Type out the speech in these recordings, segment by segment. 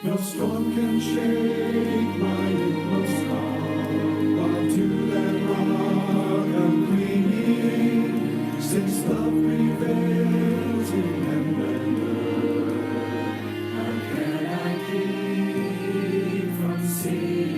No storm can shake my inmost heart, while to that rock I'm clinging, since love prevails in heaven and earth. How can I keep from singing?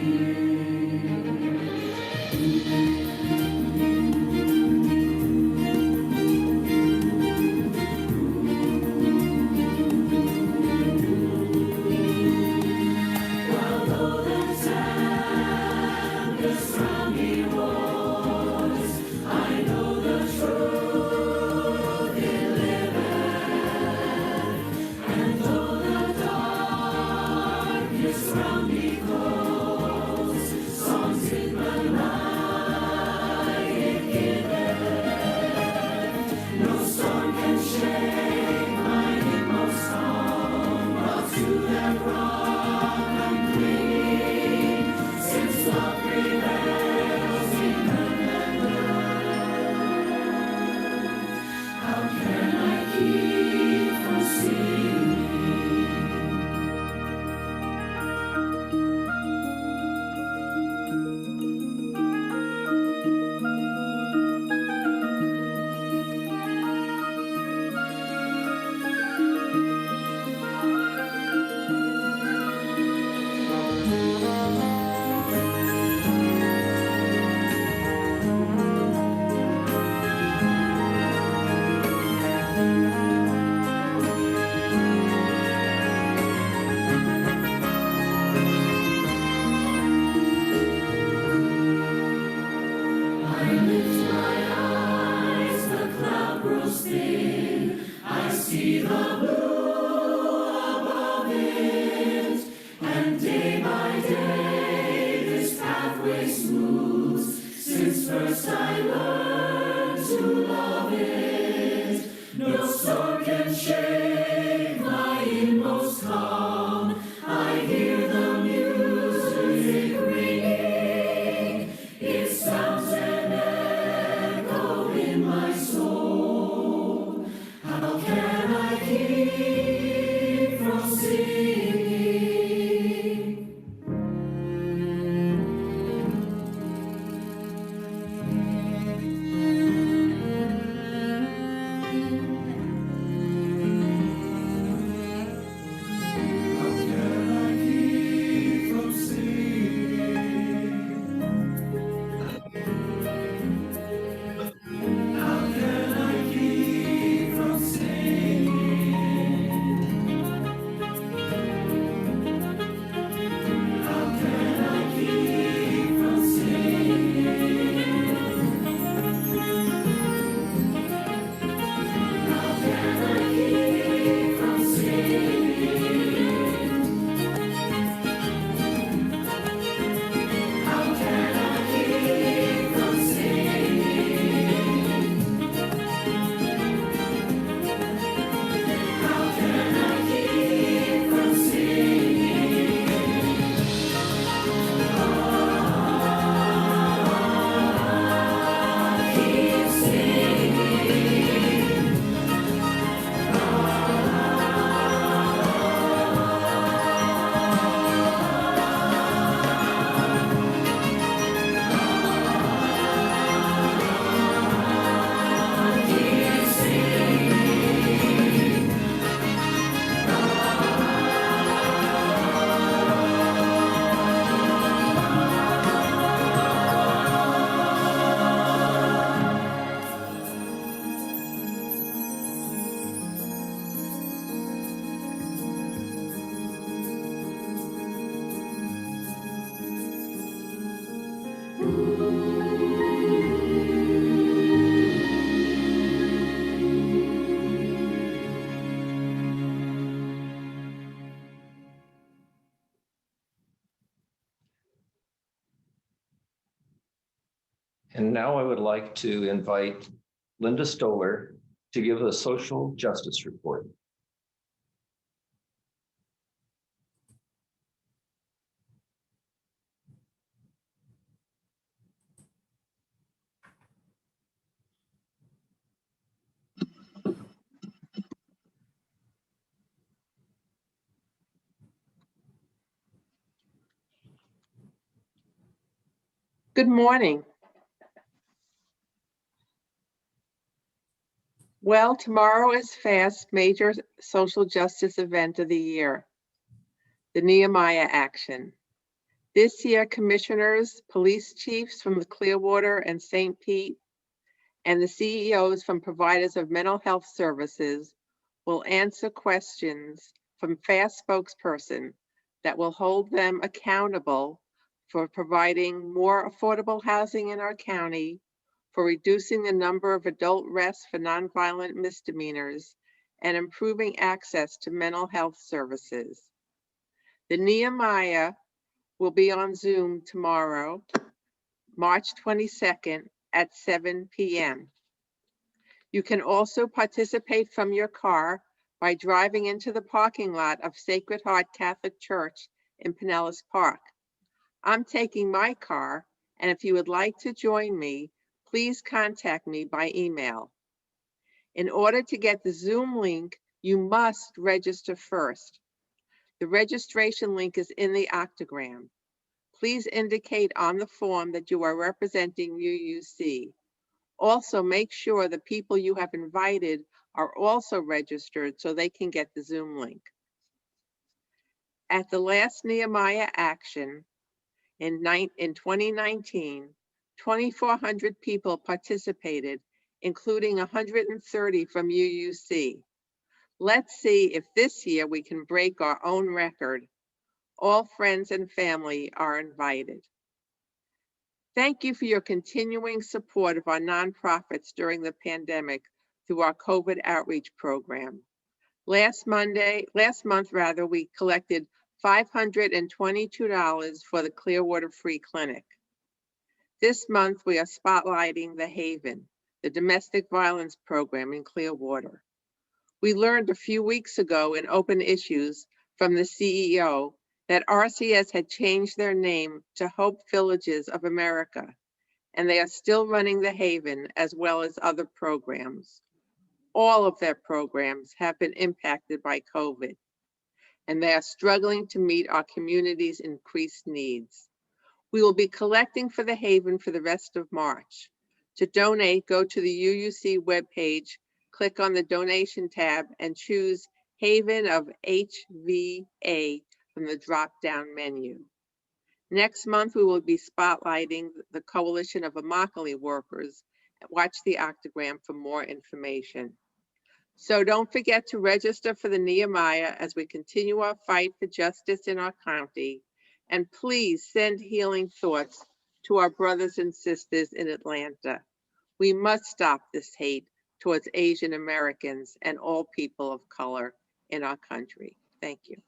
And now I would like to invite Linda Stoller to give a social justice report. Good morning. Well, tomorrow is FAST, major social justice event of the year, the Nehemiah Action. This year, commissioners, police chiefs from the Clearwater and St. Pete, and the CEOs from providers of mental health services will answer questions from FAST spokesperson that will hold them accountable for providing more affordable housing in our county, for reducing the number of adult arrests for nonviolent misdemeanors, and improving access to mental health services. The Nehemiah will be on Zoom tomorrow, March 22nd at 7 p.m. You can also participate from your car by driving into the parking lot of Sacred Heart Catholic Church in Pinellas Park. I'm taking my car, and if you would like to join me, please contact me by email. In order to get the Zoom link, you must register first. The registration link is in the octagram. Please indicate on the form that you are representing UUC. Also, make sure the people you have invited are also registered so they can get the Zoom link. At the last Nehemiah Action in 2019, 2,400 people participated, including 130 from UUC. Let's see if this year we can break our own record. All friends and family are invited. Thank you for your continuing support of our nonprofits during the pandemic through our COVID outreach program. Last month, we collected $522 for the Clearwater Free Clinic. This month, we are spotlighting The Haven, the domestic violence program in Clearwater. We learned a few weeks ago in Open Issues from the CEO that RCS had changed their name to Hope Villages of America, and they are still running The Haven as well as other programs. All of their programs have been impacted by COVID, and they are struggling to meet our community's increased needs. We will be collecting for The Haven for the rest of March. To donate, go to the UUC webpage, click on the donation tab, and choose Haven of HVA from the drop-down menu. Next month, we will be spotlighting the Coalition of Immokalee Workers. Watch the octagram for more information. So don't forget to register for the Nehemiah as we continue our fight for justice in our county. And please send healing thoughts to our brothers and sisters in Atlanta. We must stop this hate towards Asian Americans and all people of color in our country. Thank you.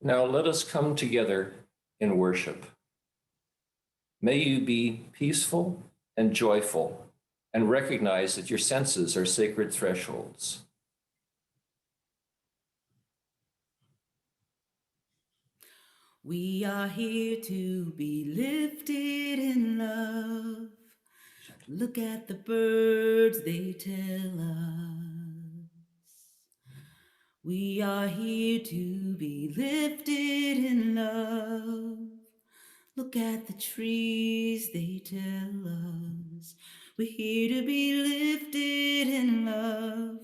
Now let us come together in worship. May you be peaceful and joyful and recognize that your senses are sacred thresholds. We are here to be lifted in love. Look at the birds, they tell us. We are here to be lifted in love. Look at the trees, they tell us. We're here to be lifted in love,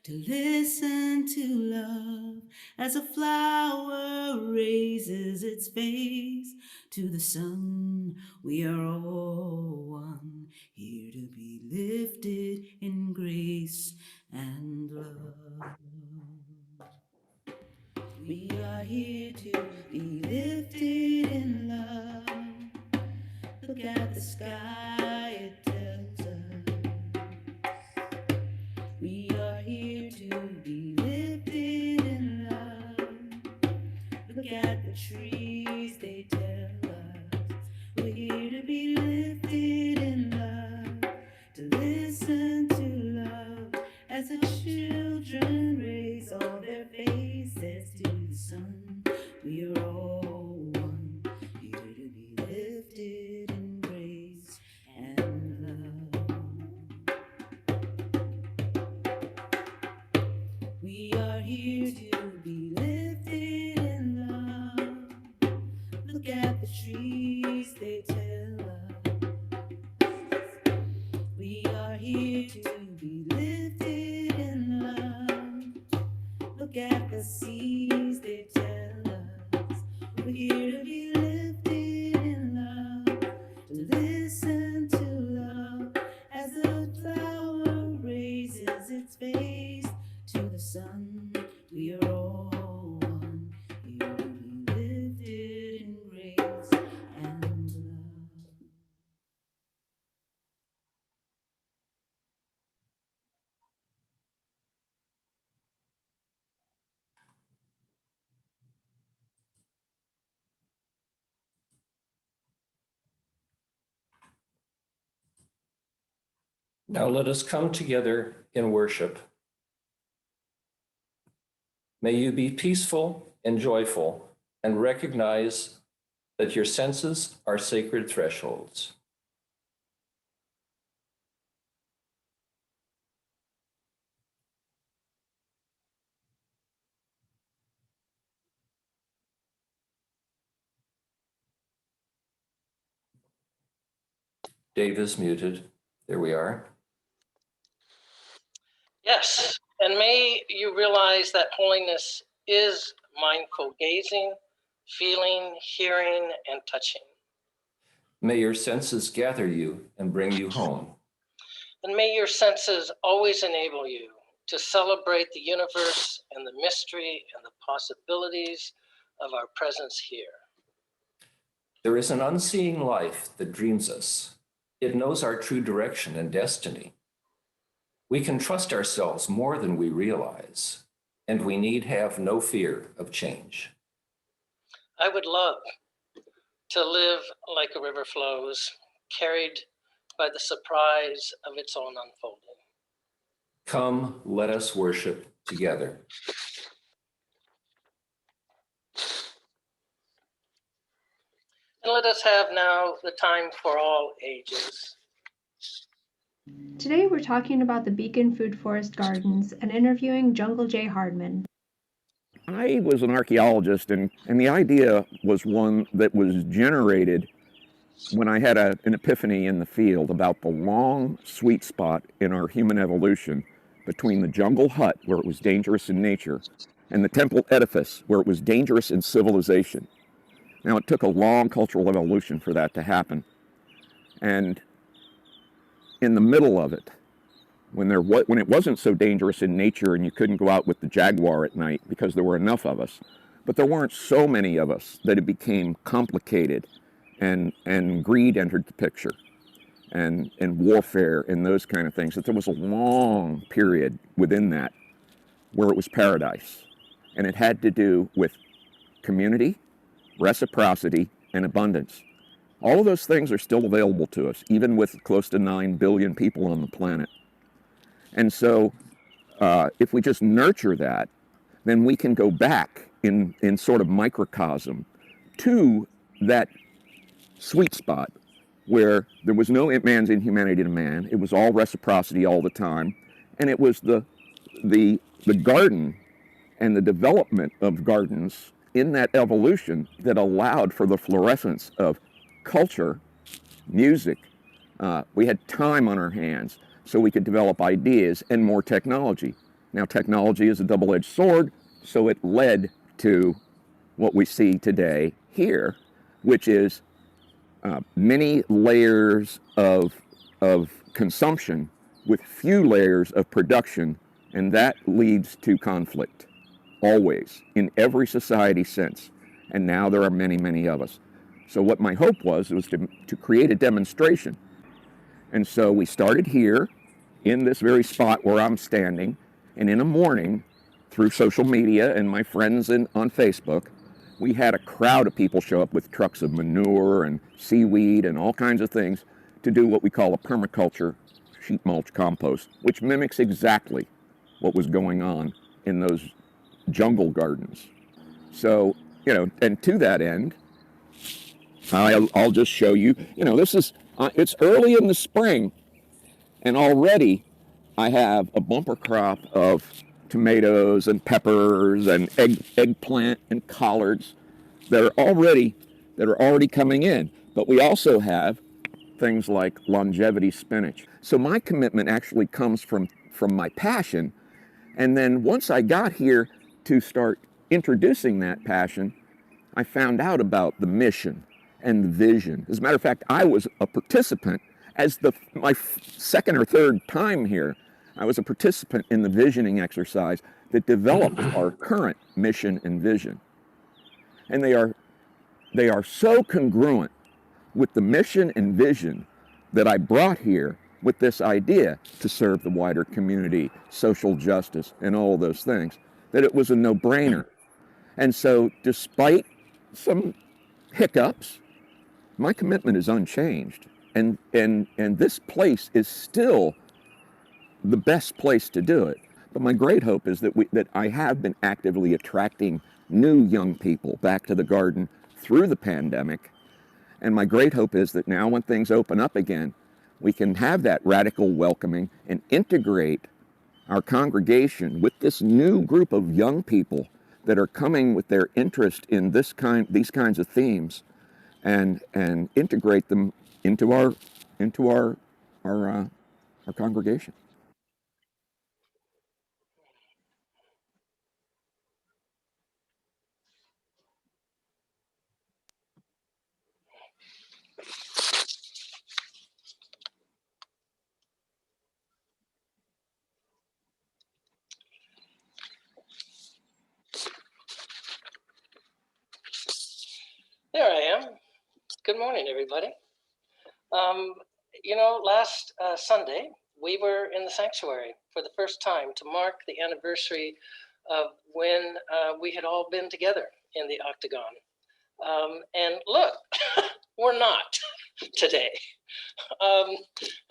to listen to love as a flower raises its face to the sun. We are all one, here to be lifted in grace and love. We are here to be lifted in love. sky, it tells us we are here to be lifted in love. Look at the trees, they tell us we're here to be lifted in love, to listen to love as the children raise all their faces to the sun. We are all one, here to be lifted in grace and love. We are here to be lifted in love. Look at the trees, they tell us we are here to be lifted in love. Look at the seas, they tell us we're here to be lifted in love, to listen to love as the flower raises its face to the sun. We are all one, here to be lifted in grace and love. Now let us come together in worship. May you be peaceful and joyful and recognize that your senses are sacred thresholds. Dave is muted. There we are. Yes, and may you realize that holiness is mindful gazing, feeling, hearing, and touching. May your senses gather you and bring you home. And may your senses always enable you to celebrate the universe and the mystery and the possibilities of our presence here. There is an unseeing life that dreams us. It knows our true direction and destiny. We can trust ourselves more than we realize, and we need have no fear of change. I would love to live like a river flows, carried by the surprise of its own unfolding. Come, let us worship together. And let us have now the time for all ages. Today we're talking about the Beacon Food Forest Gardens and interviewing Jungle J. Hardman. I was an archaeologist, and the idea was one that was generated when I had an epiphany in the field about the long sweet spot in our human evolution between the jungle hut, where it was dangerous in nature, and the temple edifice, where it was dangerous in civilization. Now, it took a long cultural evolution for that to happen. And in the middle of it, when it wasn't so dangerous in nature and you couldn't go out with the jaguar at night because there were enough of us, but there weren't so many of us that it became complicated, and greed entered the picture, and warfare and those kind of things, that there was a long period within that where it was paradise. And it had to do with community, reciprocity, and abundance. All of those things are still available to us, even with close to 9 billion people on the planet. And so if we just nurture that, then we can go back in sort of microcosm to that sweet spot where there was no man's inhumanity to man. It was all reciprocity all the time. And it was the garden and the development of gardens in that evolution that allowed for the fluorescence of culture, music. We had time on our hands, so we could develop ideas and more technology. Now, technology is a double-edged sword, so it led to what we see today here, which is many layers of consumption with few layers of production, and that leads to conflict, always, in every society since. And now there are many, many of us. So what my hope was to create a demonstration. And so we started here in this very spot where I'm standing, and in a morning, through social media and my friends on Facebook, we had a crowd of people show up with trucks of manure and seaweed and all kinds of things to do what we call a permaculture sheet mulch compost, which mimics exactly what was going on in those jungle gardens. So, and to that end, I'll just show you, this is, it's early in the spring, and already I have a bumper crop of tomatoes and peppers and eggplant and collards that are already coming in. But we also have things like longevity spinach. So my commitment actually comes from my passion. And then once I got here to start introducing that passion, I found out about the mission and the vision. As a matter of fact, I was a participant as my second or third time here. I was a participant in the visioning exercise that developed our current mission and vision. And they are so congruent with the mission and vision that I brought here with this idea to serve the wider community, social justice, and all those things, that it was a no-brainer. And so despite some hiccups, my commitment is unchanged. And this place is still the best place to do it. But my great hope is that I have been actively attracting new young people back to the garden through the pandemic. And my great hope is that now when things open up again, we can have that radical welcoming and integrate our congregation with this new group of young people that are coming with their interest in these kinds of themes, and integrate them into our congregation. There I am. Good morning, everybody. Last Sunday, we were in the sanctuary for the first time to mark the anniversary of when we had all been together in the octagon. And look, we're not today.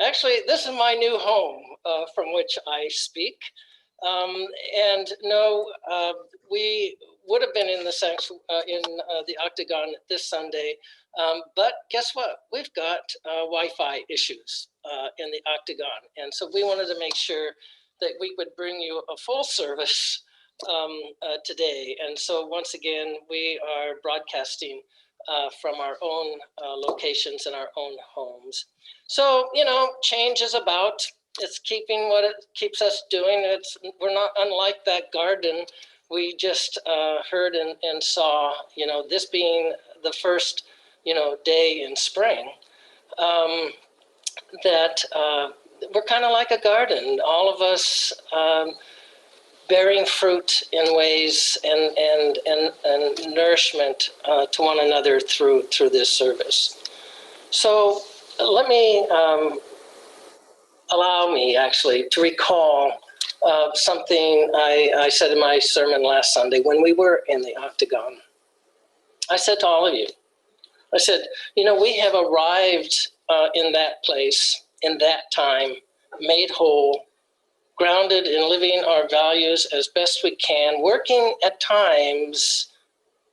Actually, this is my new home from which I speak. And no, we would have been in the octagon this Sunday, but guess what? We've got Wi-Fi issues in the octagon, and so we wanted to make sure that we would bring you a full service today. And so once again, we are broadcasting from our own locations and our own homes. So, change is about, it's keeping what it keeps us doing. We're not unlike that garden we just heard and saw, this being the first, day in spring, that we're kind of like a garden, all of us bearing fruit in ways and nourishment to one another through this service. So let me allow me actually to recall something I said in my sermon last Sunday when we were in the octagon. I said to all of you, I said, we have arrived in that place, in that time, made whole, grounded in living our values as best we can, working at times,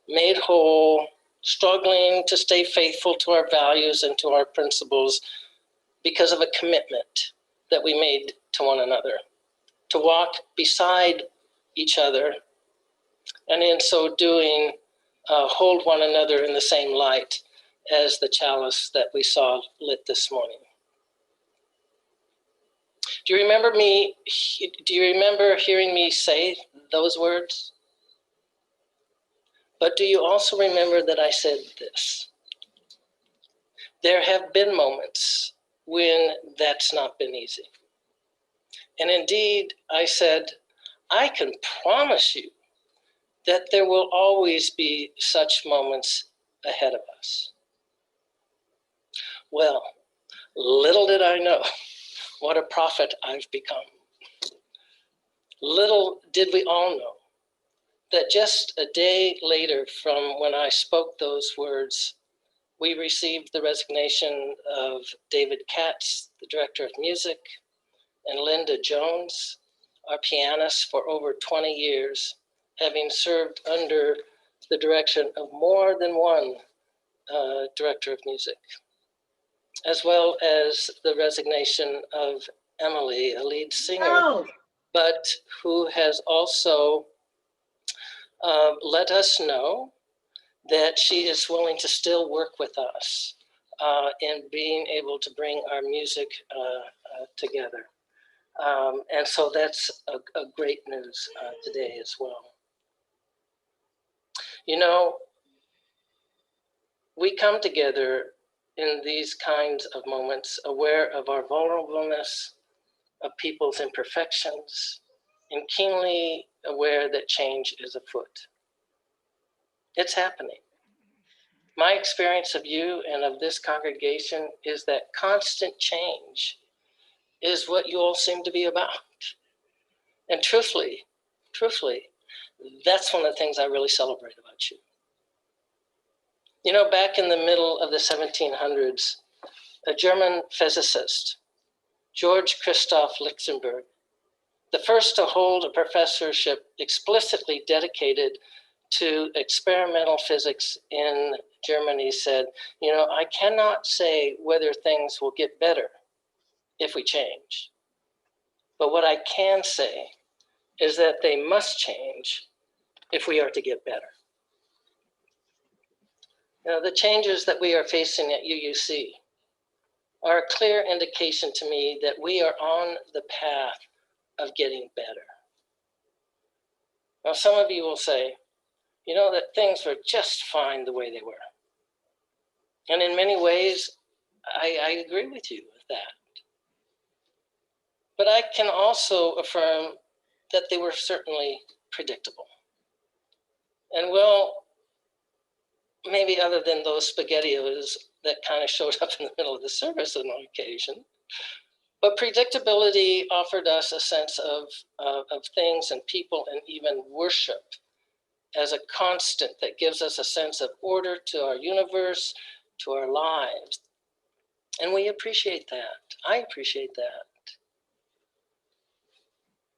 made whole, struggling to stay faithful to our values and to our principles because of a commitment that we made to one another, to walk beside each other, and in so doing, hold one another in the same light as the chalice that we saw lit this morning. Do you remember hearing me say those words? But do you also remember that I said this? There have been moments when that's not been easy. And indeed, I said, I can promise you that there will always be such moments ahead of us. Well, little did I know what a prophet I've become. Little did we all know that just a day later from when I spoke those words, we received the resignation of David Katz, the director of music, and Linda Jones, our pianist for over 20 years, having served under the direction of more than one director of music, as well as the resignation of Emily, a lead singer, but who has also let us know that she is willing to still work with us in being able to bring our music together. And so that's a great news today as well. You know, we come together in these kinds of moments, aware of our vulnerableness, of people's imperfections, and keenly aware that change is afoot. It's happening. My experience of you and of this congregation is that constant change is what you all seem to be about. And truthfully, that's one of the things I really celebrate about you. You know, back in the middle of the 1700s, a German physicist, Georg Christoph Lichtenberg, the first to hold a professorship explicitly dedicated to experimental physics in Germany, said, you know, I cannot say whether things will get better if we change. But what I can say is that they must change if we are to get better. You know, the changes that we are facing at UUC are a clear indication to me that we are on the path of getting better. Now, some of you will say, you know, that things were just fine the way they were. And in many ways, I agree with you with that. But I can also affirm that they were certainly predictable. And well, maybe other than those SpaghettiOs that kind of showed up in the middle of the service on occasion, but predictability offered us a sense of things and people and even worship as a constant that gives us a sense of order to our universe, to our lives. And we appreciate that. I appreciate that.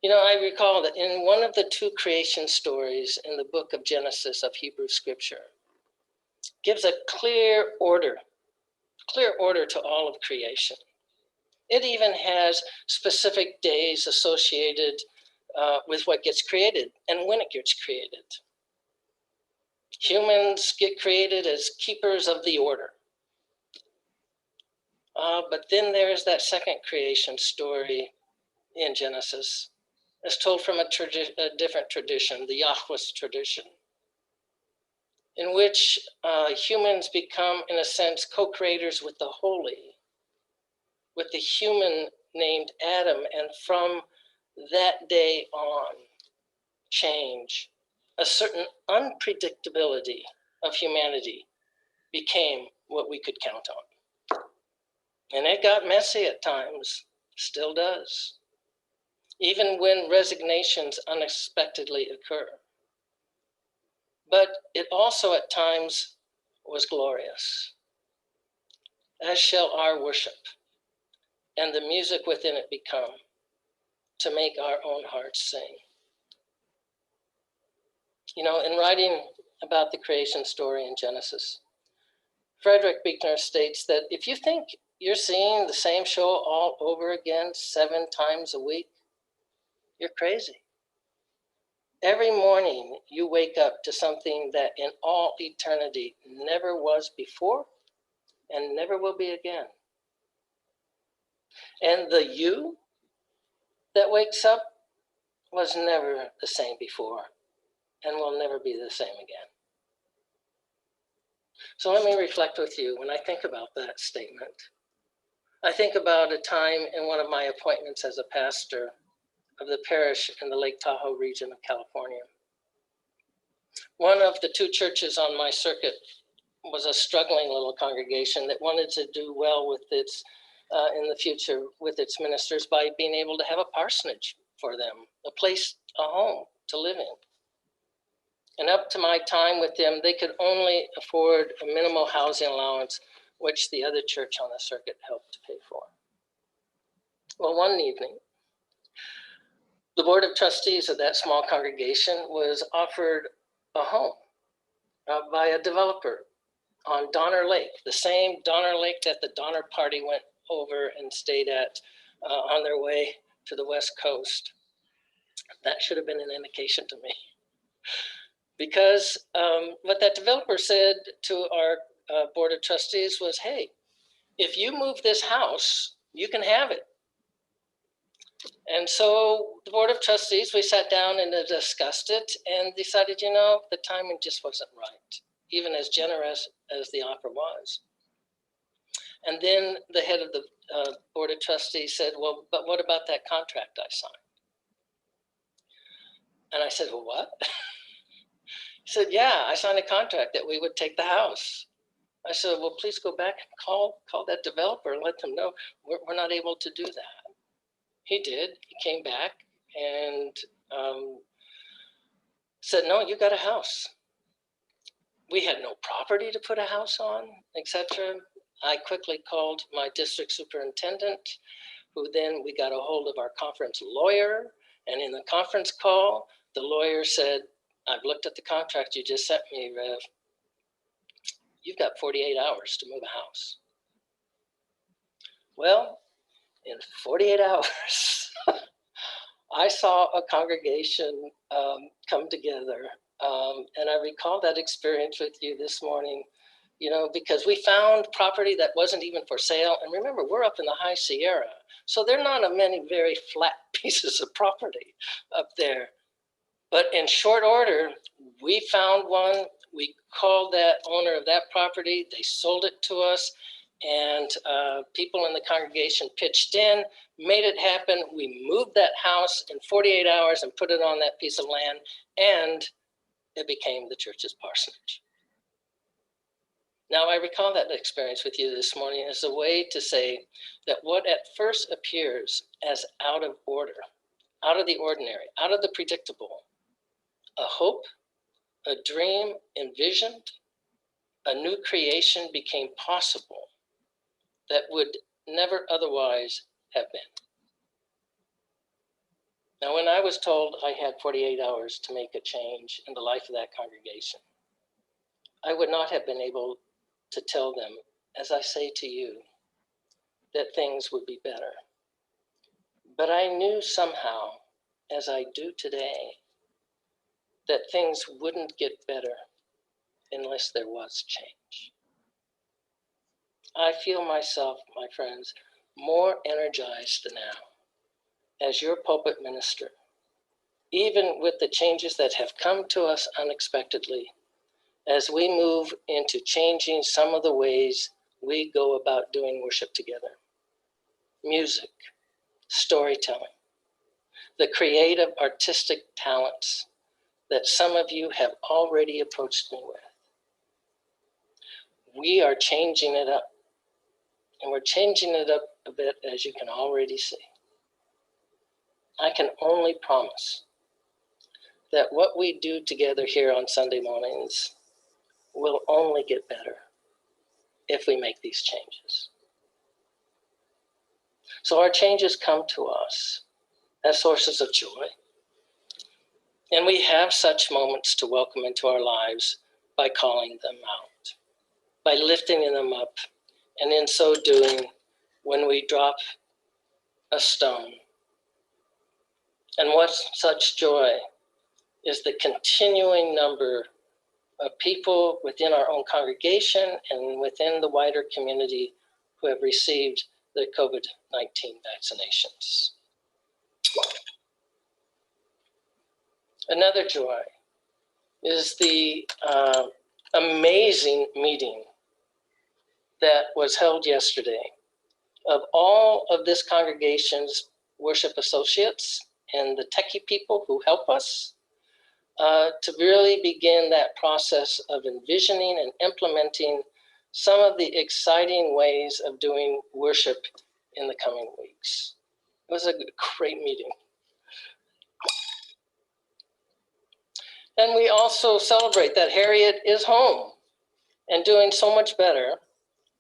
You know, I recall that in one of the two creation stories in the book of Genesis of Hebrew scripture, gives a clear order to all of creation. It even has specific days associated with what gets created and when it gets created. Humans get created as keepers of the order. But then there's that second creation story in Genesis. It's told from a different tradition, the Yahweh's tradition, in which humans become, in a sense, co-creators with the holy, with the human named Adam, and from that day on, change, a certain unpredictability of humanity became what we could count on. And it got messy at times, still does, even when resignations unexpectedly occur. But it also at times was glorious, as shall our worship and the music within it become, to make our own hearts sing. You know, in writing about the creation story in Genesis, Frederick Buechner states that if you think you're seeing the same show all over again 7 times a week, you're crazy. Every morning you wake up to something that in all eternity never was before and never will be again. And the you that wakes up was never the same before and will never be the same again. So let me reflect with you when I think about that statement. I think about a time in one of my appointments as a pastor of the parish in the Lake Tahoe region of California. One of the 2 churches on my circuit was a struggling little congregation that wanted to do well with its in the future with its ministers by being able to have a parsonage for them, a place, a home to live in. And up to my time with them, they could only afford a minimal housing allowance, which the other church on the circuit helped to pay for. Well, one evening, the board of trustees of that small congregation was offered a home by a developer on Donner Lake, the same Donner Lake that the Donner Party went over and stayed at on their way to the West Coast. That should have been an indication to me. Because what that developer said to our board of trustees was, hey, if you move this house, you can have it. And so the board of trustees, we sat down and discussed it and decided, you know, the timing just wasn't right, even as generous as the offer was. And then the head of the board of trustees said, well, but what about that contract I signed? And I said, well, what? He said, yeah, I signed a contract that we would take the house. I said, well, please go back and call that developer and let them know we're not able to do that. He did. He came back and said, no, you got a house. We had no property to put a house on, etc. I quickly called my district superintendent, who then we got a hold of our conference lawyer. And in the conference call, the lawyer said, I've looked at the contract you just sent me, Rev. You've got 48 hours to move a house. Well, in 48 hours, I saw a congregation come together. And I recall that experience with you this morning, you know, because we found property that wasn't even for sale. And remember, we're up in the high Sierra. So there are not many very flat pieces of property up there. But in short order, we found one. We called that owner of that property. They sold it to us. And people in the congregation pitched in, made it happen. We moved that house in 48 hours and put it on that piece of land. And it became the church's parsonage. Now, I recall that experience with you this morning as a way to say that what at first appears as out of order, out of the ordinary, out of the predictable, a hope, a dream envisioned, a new creation became possible that would never otherwise have been. Now, when I was told I had 48 hours to make a change in the life of that congregation, I would not have been able to tell them, as I say to you, that things would be better. But I knew somehow, as I do today, that things wouldn't get better unless there was change. I feel myself, my friends, more energized now as your pulpit minister, even with the changes that have come to us unexpectedly, as we move into changing some of the ways we go about doing worship together. Music, storytelling, the creative artistic talents that some of you have already approached me with. We are changing it up, and we're changing it up a bit, as you can already see. I can only promise that what we do together here on Sunday mornings will only get better if we make these changes. So our changes come to us as sources of joy. And we have such moments to welcome into our lives by calling them out, by lifting them up, and in so doing, when we drop a stone. And what such joy is the continuing number of people within our own congregation and within the wider community who have received the COVID-19 vaccinations. Another joy is the amazing meeting that was held yesterday of all of this congregation's worship associates and the techie people who help us, to really begin that process of envisioning and implementing some of the exciting ways of doing worship in the coming weeks. It was a great meeting. And we also celebrate that Harriet is home and doing so much better,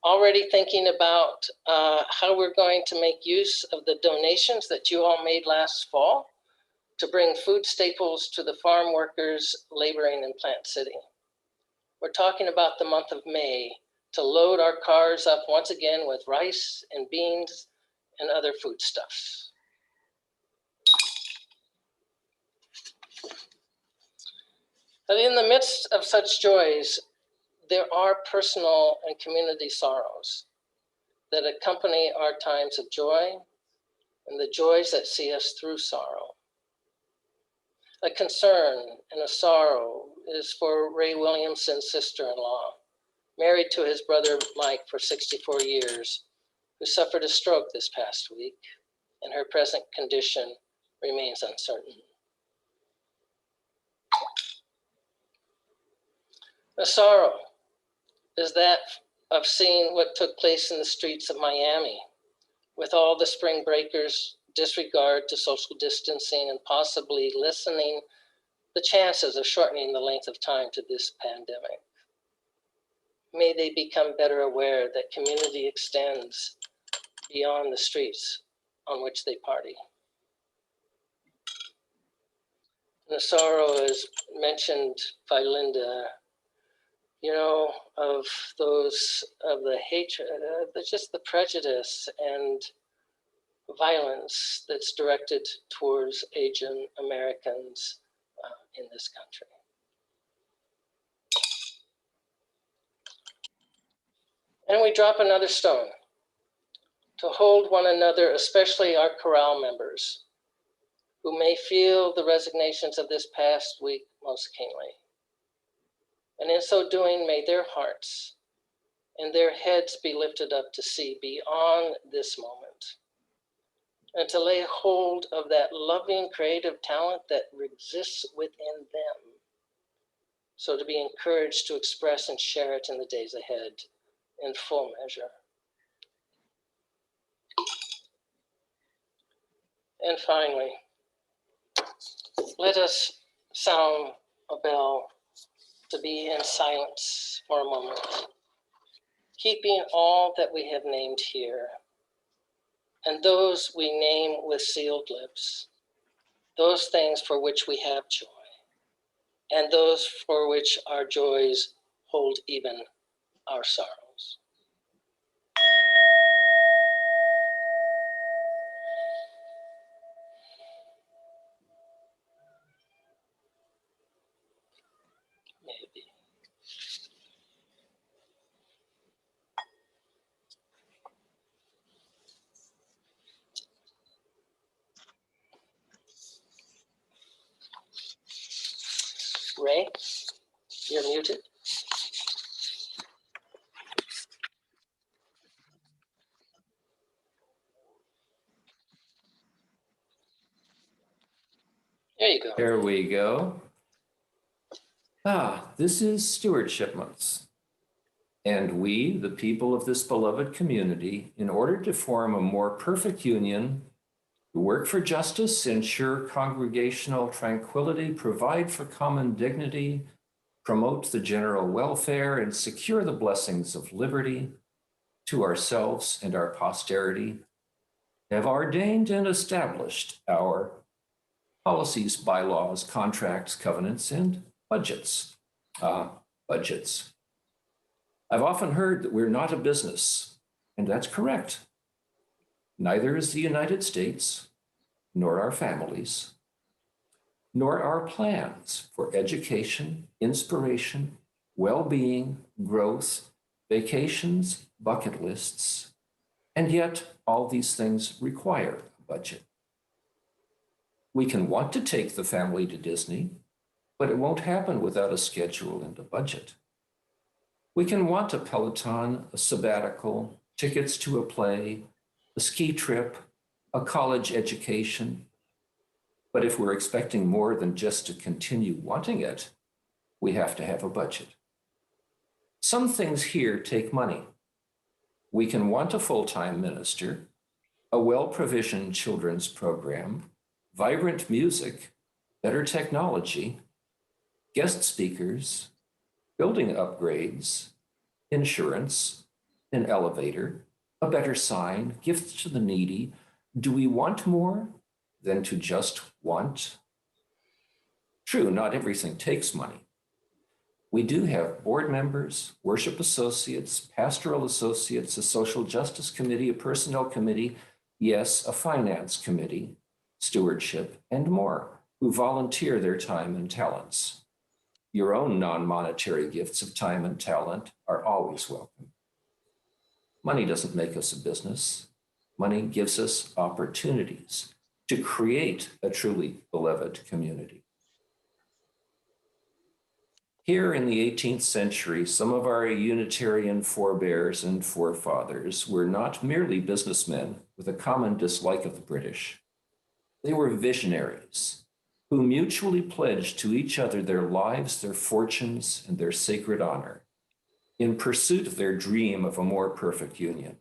already thinking about how we're going to make use of the donations that you all made last fall to bring food staples to the farm workers laboring in Plant City. We're talking about the month of May to load our cars up once again with rice and beans and other foodstuffs. But in the midst of such joys, there are personal and community sorrows that accompany our times of joy and the joys that see us through sorrow. A concern and a sorrow is for Ray Williamson's sister-in-law, married to his brother Mike for 64 years, who suffered a stroke this past week, and her present condition remains uncertain. The sorrow is that of seeing what took place in the streets of Miami, with all the spring breakers' disregard to social distancing and possibly lessening the chances of shortening the length of time to this pandemic. May they become better aware that community extends beyond the streets on which they party. And the sorrow is mentioned by Linda, of those, of the hatred, just the prejudice and violence that's directed towards Asian Americans in this country. And we drop another stone to hold one another, especially our chorale members, who may feel the resignations of this past week most keenly. And in so doing, may their hearts and their heads be lifted up to see beyond this moment and to lay hold of that loving creative talent that exists within them, so to be encouraged to express and share it in the days ahead in full measure. And finally, let us sound a bell to be in silence for a moment, keeping all that we have named here, and those we name with sealed lips, those things for which we have joy, and those for which our joys hold even our sorrows. May it be. Ray, you're muted. There you go. There we go. This is Stewardship Month. And we, the people of this beloved community, in order to form a more perfect union, work for justice, ensure congregational tranquility, provide for common dignity, promote the general welfare, and secure the blessings of liberty to ourselves and our posterity, have ordained and established our policies, bylaws, contracts, covenants, and budgets. Budgets. I've often heard that we're not a business, and that's correct. Neither is the United States, nor our families, nor our plans for education, inspiration, well-being, growth, vacations, bucket lists, and yet all these things require a budget. We can want to take the family to Disney, but it won't happen without a schedule and a budget. We can want a Peloton, a sabbatical, tickets to a play, a ski trip, a college education, But if we're expecting more than just to continue wanting it, we have to have a budget. Some things here take money. We can want a full-time minister, a well-provisioned children's program, vibrant music, better technology, guest speakers, building upgrades, insurance, an elevator, a better sign, gifts to the needy. Do we want more than to just want? True, not everything takes money. We do have board members, worship associates, pastoral associates, a social justice committee, a personnel committee, yes, a finance committee, stewardship, and more, who volunteer their time and talents. Your own non-monetary gifts of time and talent are always welcome. Money doesn't make us a business. Money gives us opportunities to create a truly beloved community. Here in the 18th century, some of our Unitarian forebears and forefathers were not merely businessmen with a common dislike of the British. They were visionaries who mutually pledged to each other their lives, their fortunes, and their sacred honor in pursuit of their dream of a more perfect union.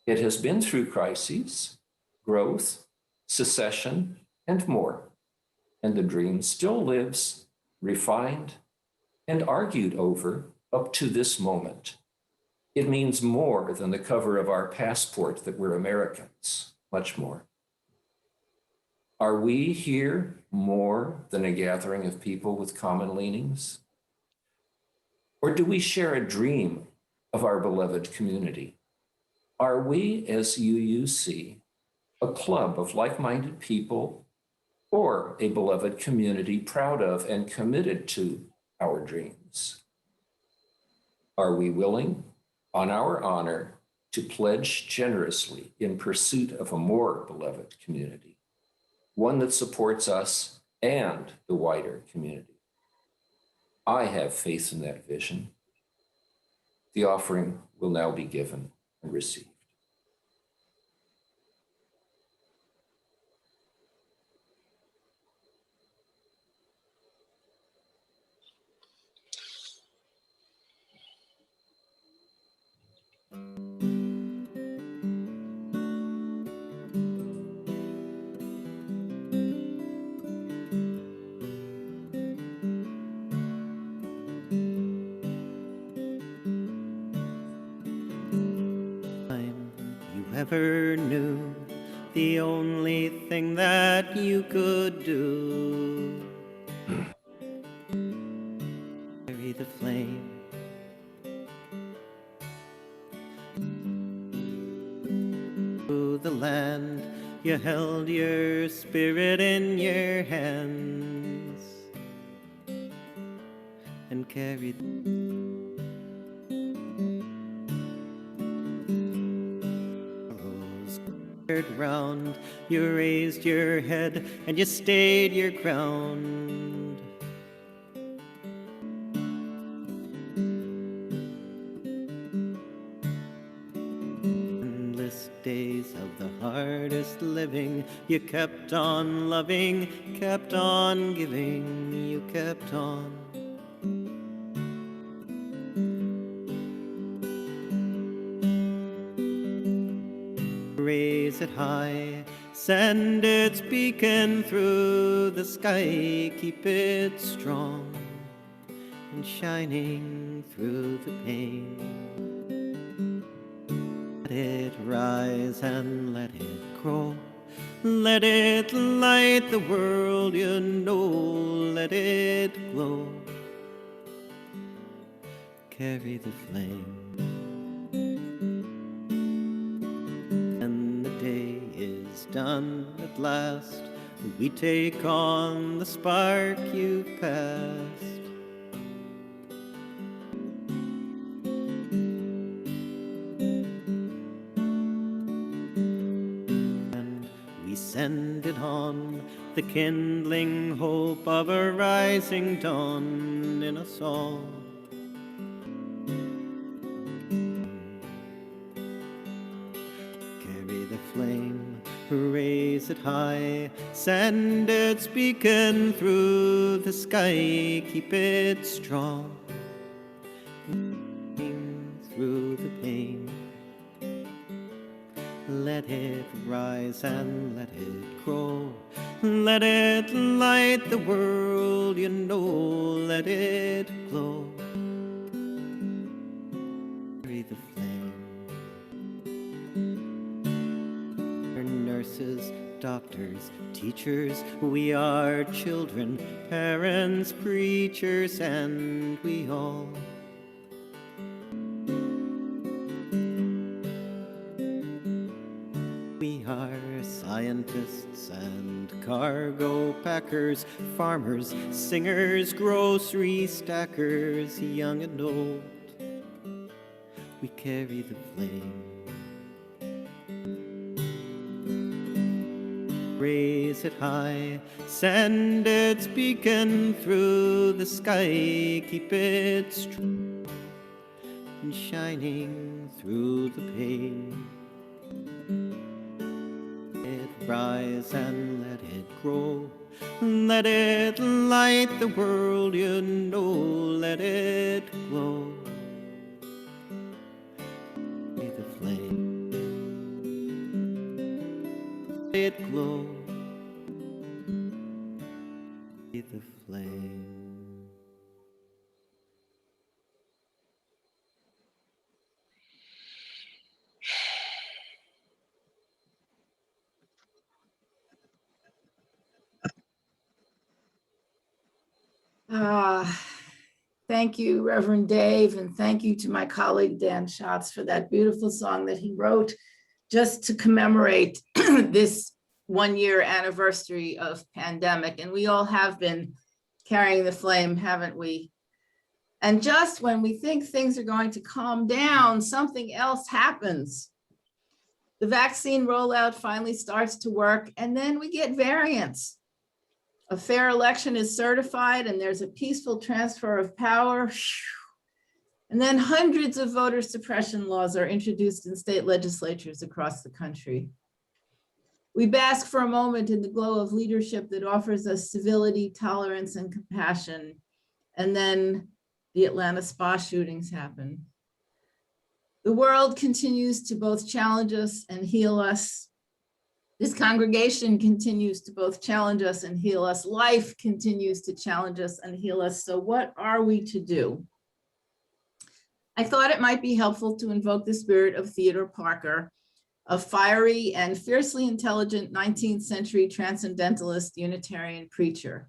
It has been through crises, growth, secession, and more, and the dream still lives, refined, and argued over up to this moment. It means more than the cover of our passport that we're Americans, much more. Are we here more than a gathering of people with common leanings? Or do we share a dream of our beloved community? Are we, as UUC, a club of like-minded people or a beloved community proud of and committed to our dreams? Are we willing, on our honor, to pledge generously in pursuit of a more beloved community, one that supports us and the wider community? I have faith in that vision. The offering will now be given and received. You ever knew the only thing that you could do? Carry the flame. Through the land, you held your spirit in your hands and carried round. You raised your head and you stayed your ground. Endless days of the hardest living, you kept on loving, kept on giving, you kept on. Raise it high, send its beacon through the sky, keep it strong and shining through the pain. Let it rise and let it grow, let it light the world, you know, let it glow. Carry the flame. Done at last, we take on the spark you've passed. And we send it on, the kindling hope of a rising dawn in us all. Carry the flame, raise it high, send its beacon through the sky, keep it strong through the pain. Let it rise and let it grow, let it light the world, you know, let it glow. Carry the flame. Nurses, doctors, teachers, we are children, parents, preachers, and we all we are scientists and cargo packers, farmers, singers, grocery stackers, young and old. We carry the flame. Raise it high, send its beacon through the sky, keep it strong and shining through the pain. Let it rise and let it grow, let it light the world, you know, let it glow. Be the flame. Let it glow. Be the flame. Thank you, Reverend Dave, and thank you to my colleague Dan Schatz for that beautiful song that he wrote just to commemorate this 1-year anniversary of pandemic. And we all have been carrying the flame, haven't we? And just when we think things are going to calm down, something else happens. The vaccine rollout finally starts to work, and then we get variants. A fair election is certified and there's a peaceful transfer of power. And then hundreds of voter suppression laws are introduced in state legislatures across the country. We bask for a moment in the glow of leadership that offers us civility, tolerance, and compassion. And then the Atlanta spa shootings happen. The world continues to both challenge us and heal us. This congregation continues to both challenge us and heal us. Life continues to challenge us and heal us. So what are we to do? I thought it might be helpful to invoke the spirit of Theodore Parker, a fiery and fiercely intelligent 19th century transcendentalist Unitarian preacher.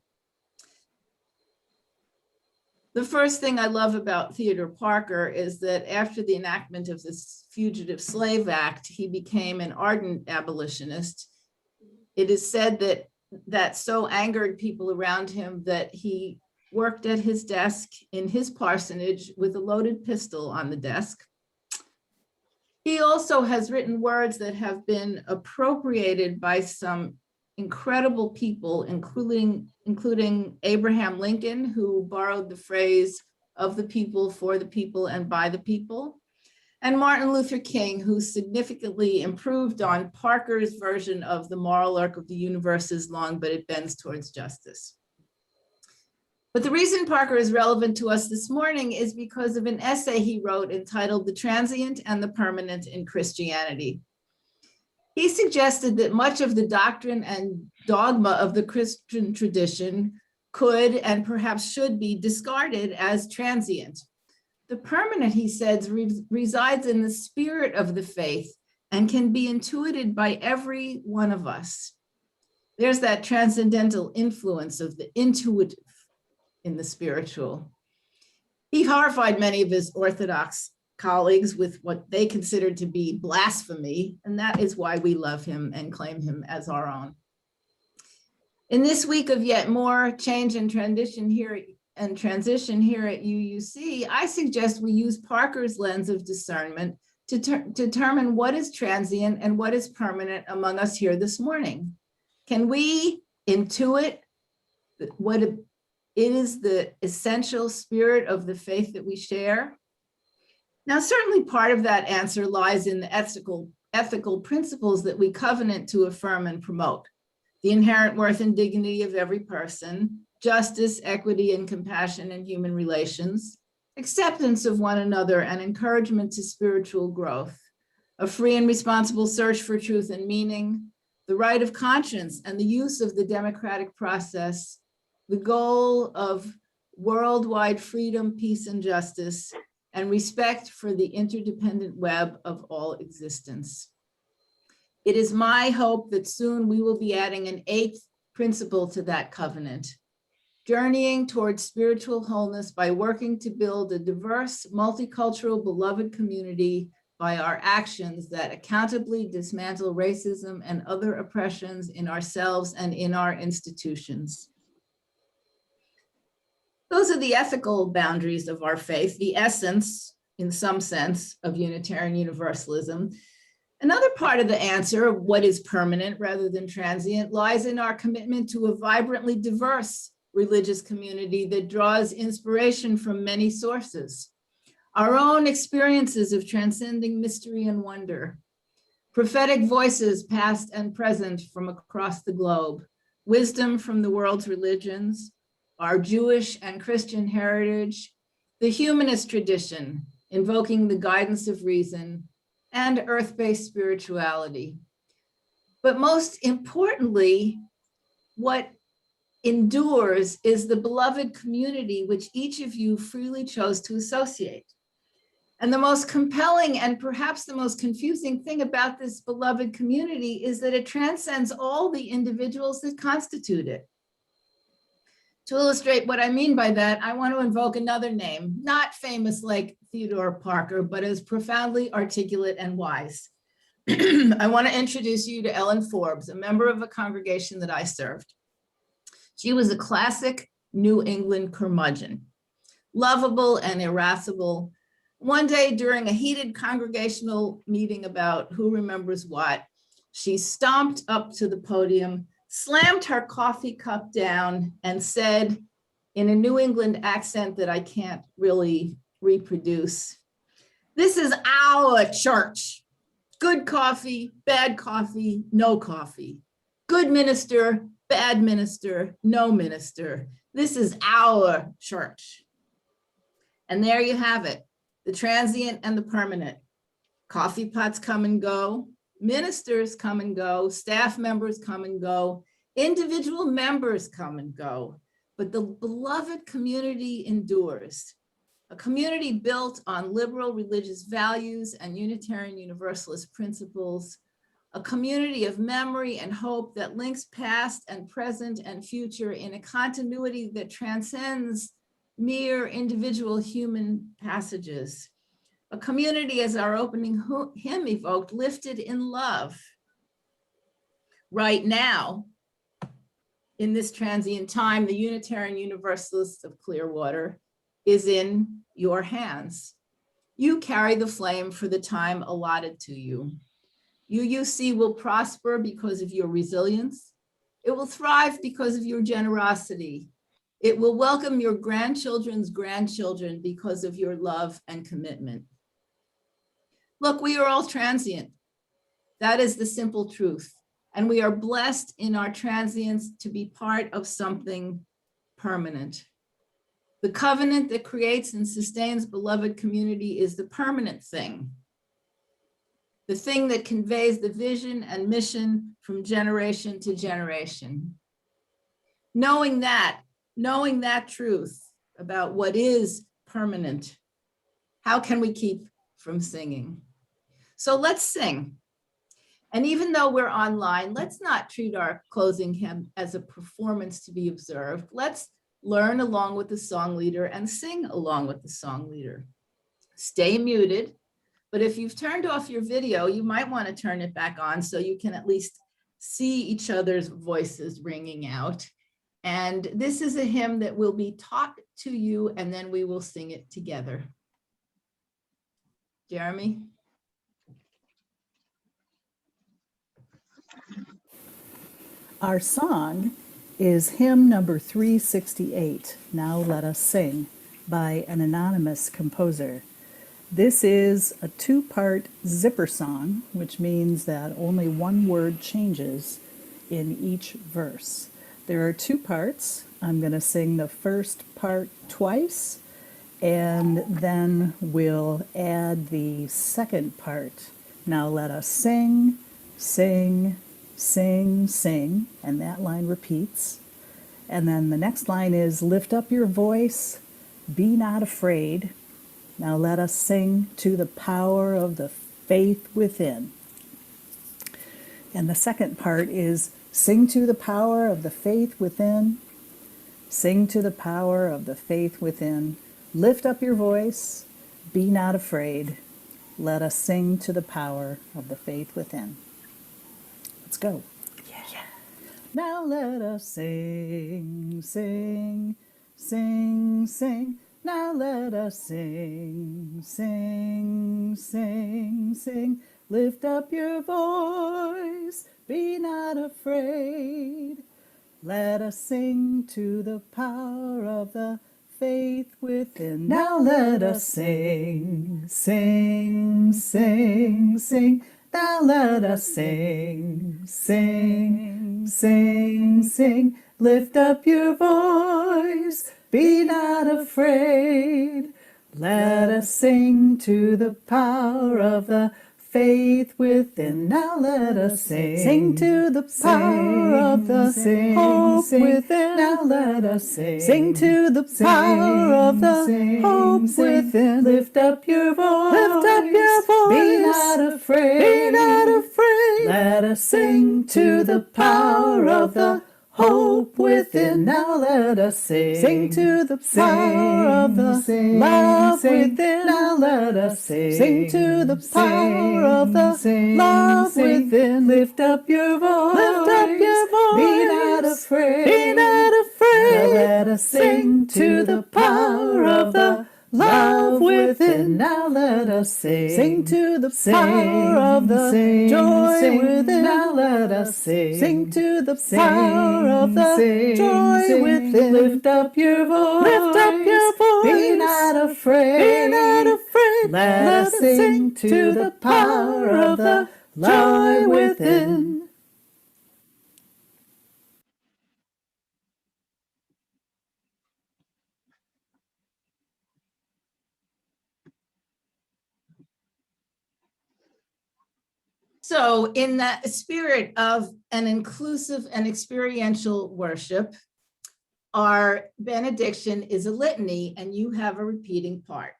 The first thing I love about Theodore Parker is that after the enactment of this Fugitive Slave Act, he became an ardent abolitionist. It is said that that so angered people around him that he worked at his desk in his parsonage with a loaded pistol on the desk. He also has written words that have been appropriated by some incredible people, including Abraham Lincoln, who borrowed the phrase "of the people, for the people, and by the people," and Martin Luther King, who significantly improved on Parker's version of the moral arc of the universe is long, but it bends towards justice. But the reason Parker is relevant to us this morning is because of an essay he wrote entitled "The Transient and the Permanent in Christianity." He suggested that much of the doctrine and dogma of the Christian tradition could and perhaps should be discarded as transient. The permanent, he says, resides in the spirit of the faith and can be intuited by every one of us. There's that transcendental influence of the intuitive in the spiritual. He horrified many of his Orthodox colleagues with what they considered to be blasphemy, and that is why we love him and claim him as our own. In this week of yet more change and transition here at UUC, I suggest we use Parker's lens of discernment to determine what is transient and what is permanent among us here this morning. Can we intuit what it is the essential spirit of the faith that we share? Now, certainly part of that answer lies in the ethical principles that we covenant to affirm and promote. the inherent worth and dignity of every person, justice, equity, and compassion in human relations, acceptance of one another, and encouragement to spiritual growth, a free and responsible search for truth and meaning, the right of conscience and the use of the democratic process, the goal of worldwide freedom, peace, and justice, and respect for the interdependent web of all existence. It is my hope that soon we will be adding an 8th principle to that covenant, journeying towards spiritual wholeness by working to build a diverse, multicultural, beloved community by our actions that accountably dismantle racism and other oppressions in ourselves and in our institutions. Those are the ethical boundaries of our faith, the essence, in some sense, of Unitarian Universalism. Another part of the answer of what is permanent rather than transient lies in our commitment to a vibrantly diverse religious community that draws inspiration from many sources. Our own experiences of transcending mystery and wonder, prophetic voices past and present from across the globe, wisdom from the world's religions, our Jewish and Christian heritage, the humanist tradition, invoking the guidance of reason, and earth-based spirituality. But most importantly, what endures is the beloved community which each of you freely chose to associate. And the most compelling and perhaps the most confusing thing about this beloved community is that it transcends all the individuals that constitute it. To illustrate what I mean by that, I want to invoke another name, not famous like Theodore Parker, but as profoundly articulate and wise. I want to introduce you to Ellen Forbes, a member of a congregation that I served. She was a classic New England curmudgeon, lovable and irascible. One day during a heated congregational meeting about who remembers what, she stomped up to the podium, slammed her coffee cup down, and said in a New England accent that I can't really reproduce, "This is our church. Good coffee, bad coffee, no coffee. Good minister, bad minister, no minister. This is our church." And there you have it, the transient and the permanent. Coffee pots come and go, ministers come and go, staff members come and go, individual members come and go, but the beloved community endures. A community built on liberal religious values and Unitarian Universalist principles, a community of memory and hope that links past and present and future in a continuity that transcends mere individual human passages. A community, as our opening hymn evoked, lifted in love. Right now, in this transient time, the Unitarian Universalists of Clearwater is in your hands. You carry the flame for the time allotted to you. UUC will prosper because of your resilience. It will thrive because of your generosity. It will welcome your grandchildren's grandchildren because of your love and commitment. Look, we are all transient. That is the simple truth. And we are blessed in our transience to be part of something permanent. The covenant that creates and sustains beloved community is the permanent thing. The thing that conveys the vision and mission from generation to generation. Knowing that truth about what is permanent, how can we keep from singing? So let's sing. And even though we're online, let's not treat our closing hymn as a performance to be observed. Let's learn along with the song leader and sing along with the song leader. Stay muted, but if you've turned off your video, you might want to turn it back on so you can at least see each other's voices ringing out. And this is a hymn that will be taught to you, and then we will sing it together. Jeremy? Our song is hymn number 368, Now Let Us Sing, by an anonymous composer. This is a two-part zipper song, which means that only one word changes in each verse. There are two parts. I'm going to sing the first part twice, and then we'll add the second part. Now let us sing, sing, sing, sing, and that line repeats. And then the next line is lift up your voice, be not afraid. Now let us sing to the power of the faith within. And the second part is sing to the power of the faith within. Sing to the power of the faith within. Lift up your voice, be not afraid. Let us sing to the power of the faith within. Let's go. Yeah. Now let us sing, sing, sing, sing. Now let us sing, sing, sing, sing. Lift up your voice, be not afraid. Let us sing to the power of the faith within. Now let us sing, sing, sing, sing. Now let us sing, sing, sing, sing. Lift up your voice, be not afraid. Let us sing to the power of the faith within. Now let us sing to the power of the hope within. Now let us sing to the power of the hope within. Lift up your voice, lift up your voice. Be not afraid, be not afraid. Let us sing to the power of the hope within. Now let us sing to the power of the love within. Now let us sing to the power of the love within. Lift up your voice, lift up your voice. Be not afraid, be not afraid. Now let us sing to the power of the love within. Now let us sing to the power of the joy within. Now let us sing to the power of the joy within. Lift up your voice, lift up your voice. Be not afraid, be not afraid. Let us sing to the power of the joy within. So in the spirit of an inclusive and experiential worship, our benediction is a litany, and you have a repeating part.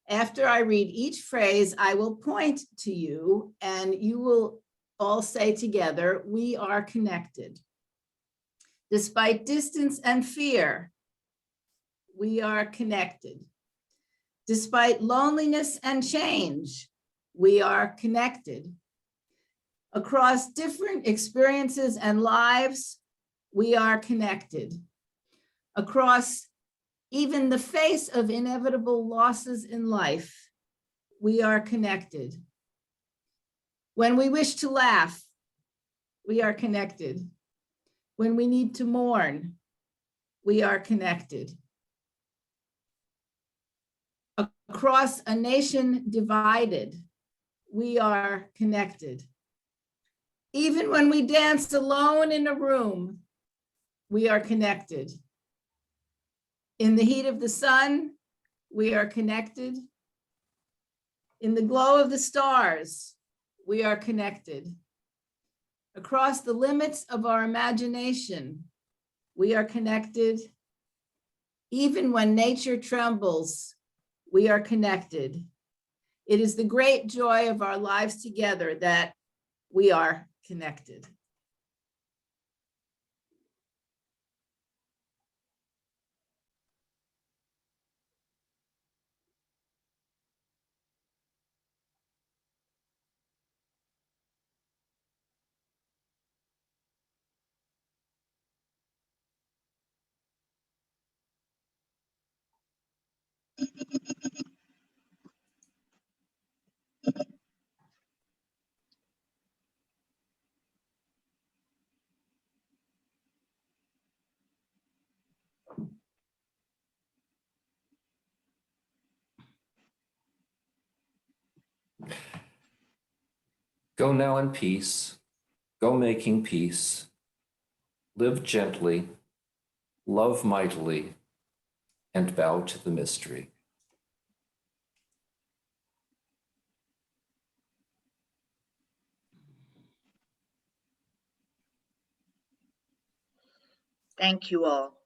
After I read each phrase, I will point to you, and you will all say together, we are connected. Despite distance and fear, we are connected. Despite loneliness and change, we are connected. Across different experiences and lives, we are connected. Across even the face of inevitable losses in life, we are connected. When we wish to laugh, we are connected. When we need to mourn, we are connected. Across a nation divided, we are connected. Even when we dance alone in a room, we are connected. In the heat of the sun, we are connected. In the glow of the stars, we are connected. Across the limits of our imagination, we are connected. Even when nature trembles, we are connected. It is the great joy of our lives together that we are connected. Go now in peace. Go making peace. live gently, love mightily, and bow to the mystery. Thank you all.